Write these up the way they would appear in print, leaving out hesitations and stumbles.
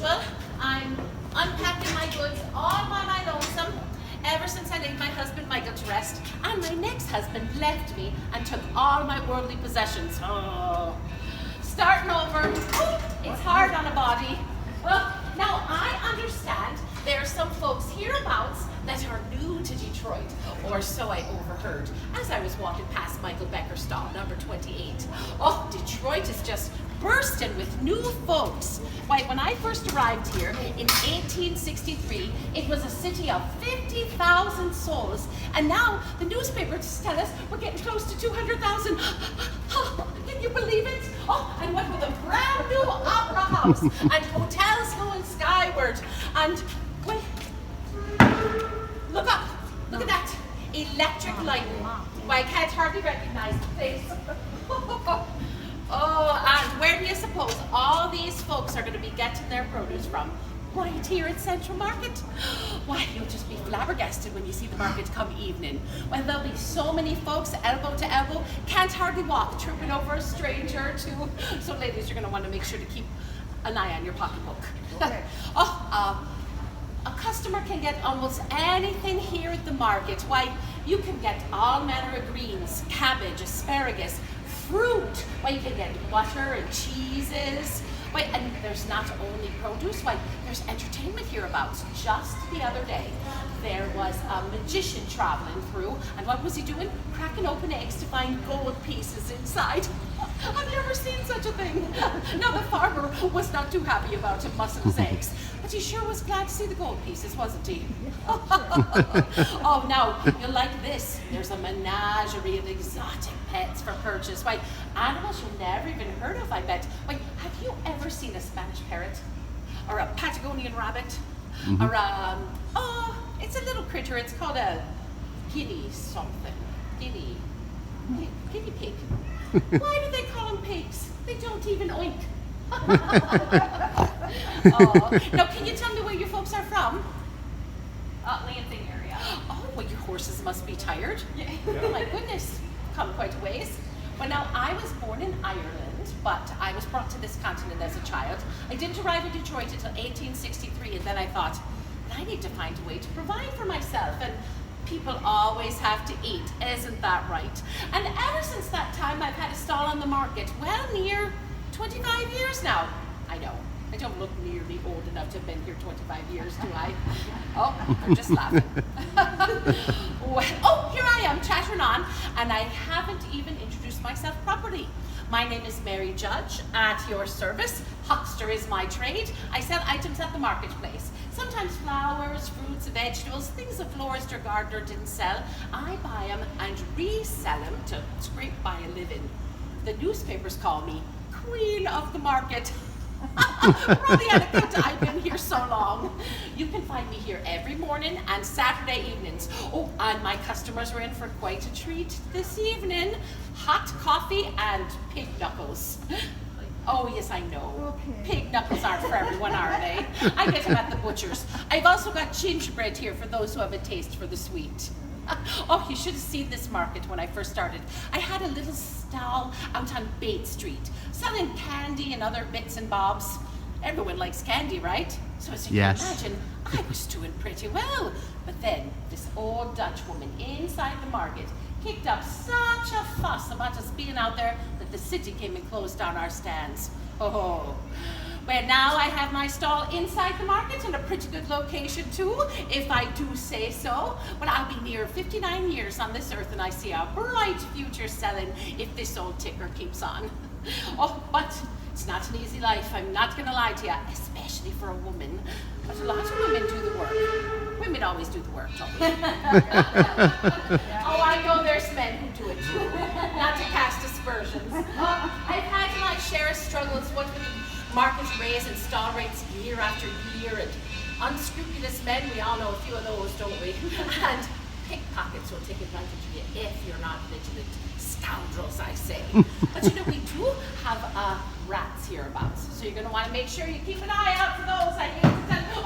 usual, I'm unpacking my goods all by my lonesome ever since I laid my husband Michael to rest, and my next husband left me and took all my worldly possessions. Oh, starting over, it's hard on a body. Well, now I understand there are some folks hereabouts that are new to Detroit, or so I overheard as I was walking past Michael Becker's stall, number 28. Oh, Detroit is just bursting with new folks. Why, when I first arrived here in 1863, it was a city of 50,000 souls, and now the newspapers tell us we're getting close to 200,000. Can you believe it? Oh, and what with a brand new opera house and hotels going skyward, and wait, look up, look at that electric lighting. Why, I can't hardly recognize the place. Oh, and where do you suppose all these folks are going to be getting their produce from? Right here at Central Market. Why, you'll just be flabbergasted when you see the market come evening. Well, there'll be so many folks elbow to elbow, can't hardly walk, tripping over a stranger or two. So ladies, you're going to want to make sure to keep an eye on your pocketbook. Okay. A customer can get almost anything here at the market. Why, you can get all manner of greens, cabbage, asparagus, fruit. Why, you can get butter and cheeses. Why, and there's not only produce, why, there's entertainment hereabouts. Just the other day, there was a magician traveling through, and what was he doing? Cracking open eggs to find gold pieces inside. I've never seen such a thing. Now, the farmer was not too happy about him mussing his eggs, but he sure was glad to see the gold pieces, wasn't he? Oh, now, you'll like this. There's a menagerie of exotic pets for purchase. Why, animals you've never even heard of, I bet. Why, have you ever seen a Spanish parrot? Or a Patagonian rabbit? Mm-hmm. Or it's a little critter. It's called a guinea something. Guinea pig. Why do they call them pigs? They don't even oink. Oh, now can you tell me where your folks are from? Lansing area. Oh, well, your horses must be tired. Yeah. Oh my goodness, come quite a ways. Well, now, I was born in Ireland, but I was brought to this continent as a child. I didn't arrive in Detroit until 1863, and then I thought, I need to find a way to provide for myself, and people always have to eat, isn't that right? And ever since that time, I've had a stall on the market, well, near 25 years now. I know, I don't look nearly old enough to have been here 25 years, do I? Oh, I'm just laughing. Well, oh, here I am, chattering on, and I haven't even introduced myself properly. My name is Mary Judge, at your service. Huckster is my trade. I sell items at the marketplace. Sometimes flowers, fruits, vegetables, things a florist or gardener didn't sell. I buy them and resell them to scrape by a living. The newspapers call me Queen of the Market. Probably on account I've been here so long. You can find me here every morning and Saturday evenings. Oh, and my customers are in for quite a treat this evening. Hot coffee and pig knuckles. Oh, yes, I know. Okay. Pig knuckles aren't for everyone, are they? I get them at the butcher's. I've also got gingerbread here for those who have a taste for the sweet. Oh, you should have seen this market when I first started. I had a little stall out on Bates Street, selling candy and other bits and bobs. Everyone likes candy, right? So as you Yes. can imagine, I was doing pretty well. But then, this old Dutch woman inside the market kicked up such a fuss about us being out there that the city came and closed down our stands. Oh, well, now I have my stall inside the market in a pretty good location too, if I do say so. But I'll be near 59 years on this earth, and I see a bright future selling if this old ticker keeps on. Oh, but it's not an easy life, I'm not gonna lie to you, especially for a woman. But a lot of women do the work. Women always do the work, don't we? Oh, I know there's men who do it too. Not to cast aspersions. Oh, I've had my share of struggles, what with the markets raising stall rates year after year, and unscrupulous men, we all know a few of those, don't we? And pickpockets will take advantage of you if you're not vigilant. Scoundrels, I say. But you know, we do have rats hereabouts, so you're going to want to make sure you keep an eye out for those. I hate to tell you.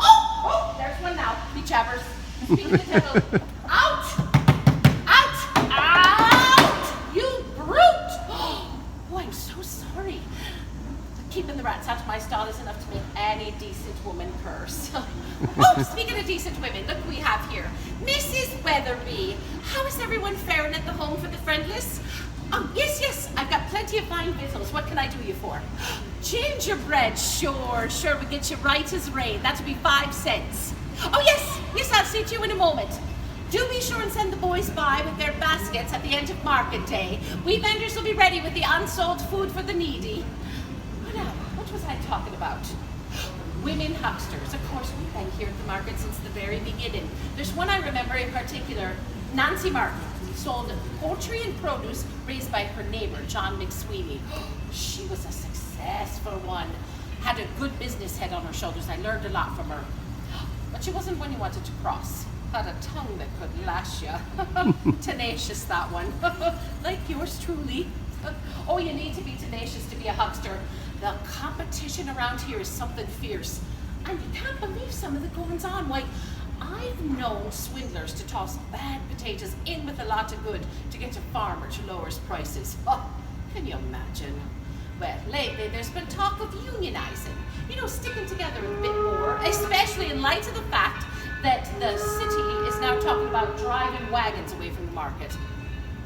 Oh, there's one now. Be chappers. Speaking of the devil. Out! Out! Out! You brute! Oh, I'm so sorry. Keeping the rats out of my stall is enough to make any decent woman curse. Oh, speaking of decent women, look who we have here. Mrs. Weatherby. How is everyone faring at the home for the friendless? Yes, I've got plenty of fine victuals. What can I do you for? Gingerbread, sure, we get you right as rain. That'll be 5 cents. Oh, yes, I'll see you in a moment. Do be sure and send the boys by with their baskets at the end of market day. We vendors will be ready with the unsold food for the needy. What was I talking about? Women hucksters. Of course, we've been here at the market since the very beginning. There's one I remember in particular, Nancy Martin. Sold poultry and produce raised by her neighbor, John McSweeney. She was a successful one. Had a good business head on her shoulders. I learned a lot from her. But she wasn't one you wanted to cross. Had a tongue that could lash you. Tenacious, that one. Like yours truly. Oh, you need to be tenacious to be a huckster. The competition around here is something fierce. And you can't believe some of the goings on. Why, I've known swindlers to toss bad potatoes in with a lot of good to get a farmer to lower his prices. Oh, can you imagine? Well, lately there's been talk of unionizing, sticking together a bit more, especially in light of the fact that the city is now talking about driving wagons away from the market.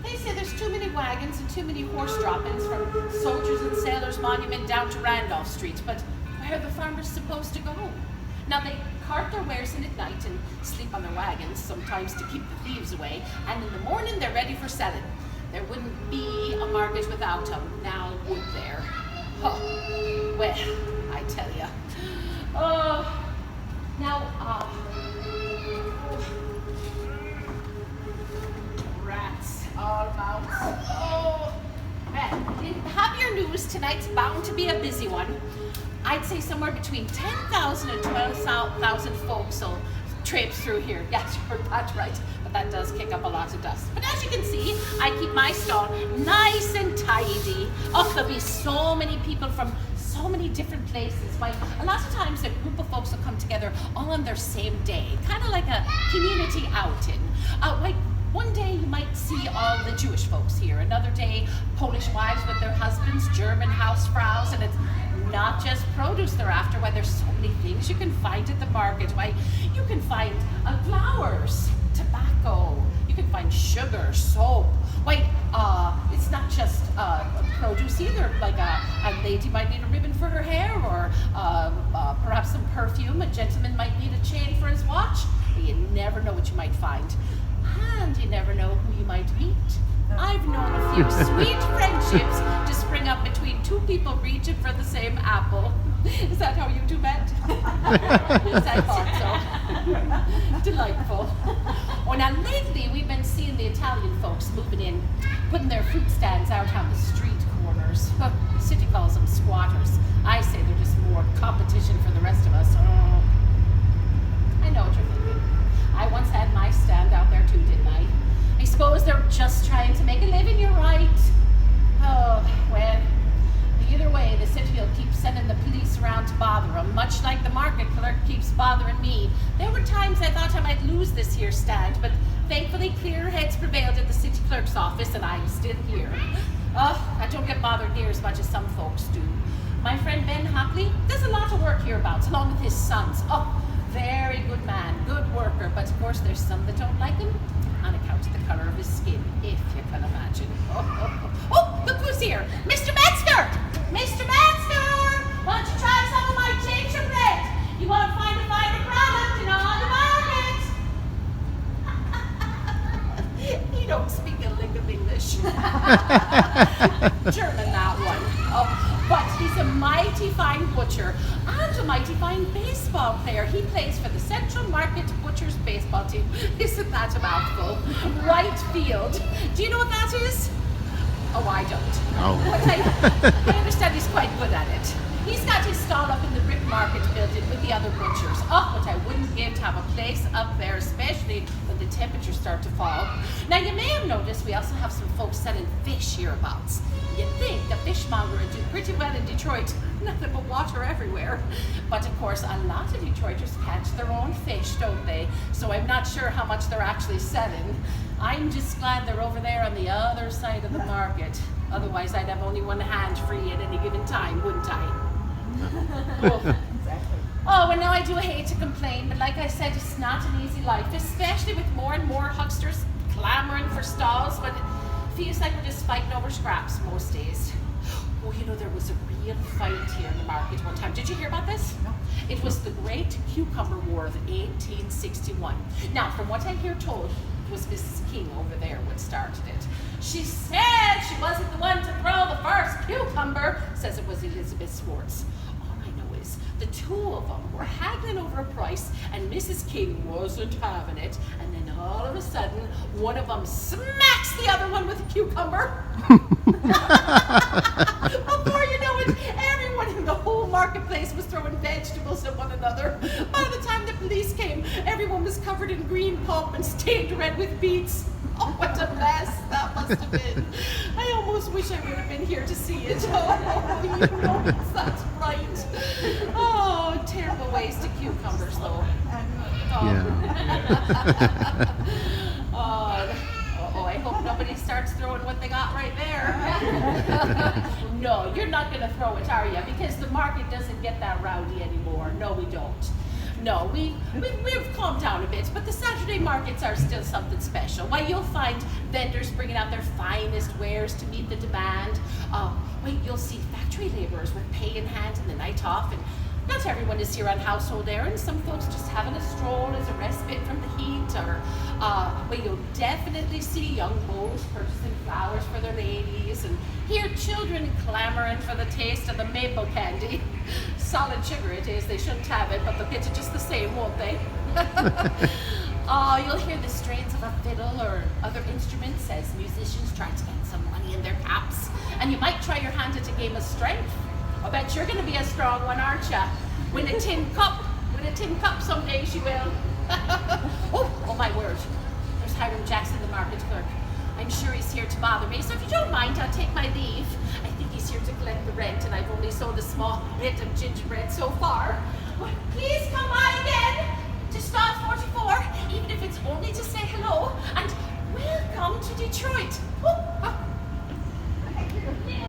They say there's too many wagons and too many horse drop-ins from Soldiers and Sailors Monument down to Randolph Street, but where are the farmers supposed to go? Now, they cart their wares in at night and sleep on their wagons, sometimes to keep the thieves away, and in the morning they're ready for selling. There wouldn't be a market without them, now would there? Oh, well, I tell ya. Rats all about. Oh, well, in Have Your News, tonight's bound to be a busy one. I'd say somewhere between 10,000 and 12,000 folks will traipse through here. Yes, you heard that right. But that does kick up a lot of dust. But as you can see, I keep my stall nice and tidy. Oh, there'll be so many people from so many different places. Why, a lot of times a group of folks will come together all on their same day, kind of like a community outing. One day you might see all the Jewish folks here. Another day, Polish wives with their husbands, German housefraus, and it's not just produce they're after. Why, there's so many things you can find at the market. Why, you can find flowers, tobacco, you can find sugar, soap. Why, it's not just produce either. Like a lady might need a ribbon for her hair, or perhaps some perfume. A gentleman might need a chain for his watch. You never know what you might find. And you never know who you might meet. I've known a few sweet friendships to spring up between two people reaching for the same apple. Is that how you two met? Yes, I thought so. Delightful. Oh, now lately we've been seeing the Italian folks moving in, putting their fruit stands out on the street corners. The city calls them squatters. I say they're just more competition for the rest of us. Oh, I know what you're thinking. I once had my stand out there too, didn't I? I suppose they're just trying to make a living, you're right. Oh, well, either way, the city will keep sending the police around to bother them, much like the market clerk keeps bothering me. There were times I thought I might lose this here stand, but thankfully clear heads prevailed at the city clerk's office, and I'm still here. Oh, I don't get bothered near as much as some folks do. My friend Ben Hockley does a lot of work hereabouts, along with his sons. Oh, very good man, good worker, but of course there's some that don't like him on account of the color of his skin, if you can imagine. Oh, look who's here! Mr. Metzger! Mr. Metzger! Why don't you try some of my gingerbread? You won't find a finer product in all the market. He don't speak a lick of English. German, that one. Oh, but he's a mighty fine butcher and a mighty fine baseball player. He plays for the Central Market Butchers baseball team. Isn't that a mouthful? Right field. Do you know what that is? Oh, I don't. Oh. But I understand he's quite good at it. He's got his stall up in the brick market building with the other butchers. Oh, but I wouldn't give to have a place up there, especially when the temperatures start to fall. Now, you may have noticed we also have some folks selling fish hereabouts. You'd think the fishmonger would do pretty well in Detroit. Nothing but water everywhere. But of course, a lot of Detroiters catch their own fish, don't they? So I'm not sure how much they're actually selling. I'm just glad they're over there on the other side of the market. Otherwise, I'd have only one hand free at any given time, wouldn't I? Oh, exactly. Oh, and now I do hate to complain, but like I said, it's not an easy life, especially with more and more hucksters clamoring for stalls, but it feels like we're just fighting over scraps most days. Oh, you know, there was a real fight here in the market one time. Did you hear about this? No. It was the Great Cucumber War of 1861. Now, from what I hear told, it was Mrs. King over there what started it. She said she wasn't the one to throw the first cucumber, says it was Elizabeth Swartz. All I know is the two of them were haggling over a price, and Mrs. King wasn't having it, and then all of a sudden, one of them smacks the other one with a cucumber. Before you know it, everyone in the whole marketplace was throwing vegetables at one another. By the time the police came, everyone was covered in green pulp and stained red with beets. Oh, what a mess that must have been. I almost wish I would have been here to see it. Oh, you know that's right. Oh, terrible waste of cucumbers, though. Oh. Yeah. Oh, I hope nobody starts throwing what they got right there. No, you're not going to throw it, are you? Because the market doesn't get that rowdy anymore. No, we don't. No, we've calmed down a bit, but the Saturday markets are still something special. Why, you'll find vendors bringing out their finest wares to meet the demand. You'll see factory laborers with pay in hand and the night off, and not everyone is here on household errands. Some folks just having a stroll as a respite from the heat, or you'll definitely see young beaux purchasing flowers for their ladies, and hear children clamoring for the taste of the maple candy. Solid sugar it is, they shouldn't have it, but they'll get it just the same, won't they? You'll hear the strains of a fiddle or other instruments as musicians try to get some money in their caps. And you might try your hand at a game of strength. I bet you're going to be a strong one, aren't you? Win a tin cup. Win a tin cup some days you will. Oh my word. There's Hiram Jackson, the market clerk. I'm sure he's here to bother me, so if you don't mind, I'll take my leave. I think he's here to collect the rent, and I've only sold a small bit of gingerbread so far. But please come by again to stall 44, even if it's only to say hello, and welcome to Detroit.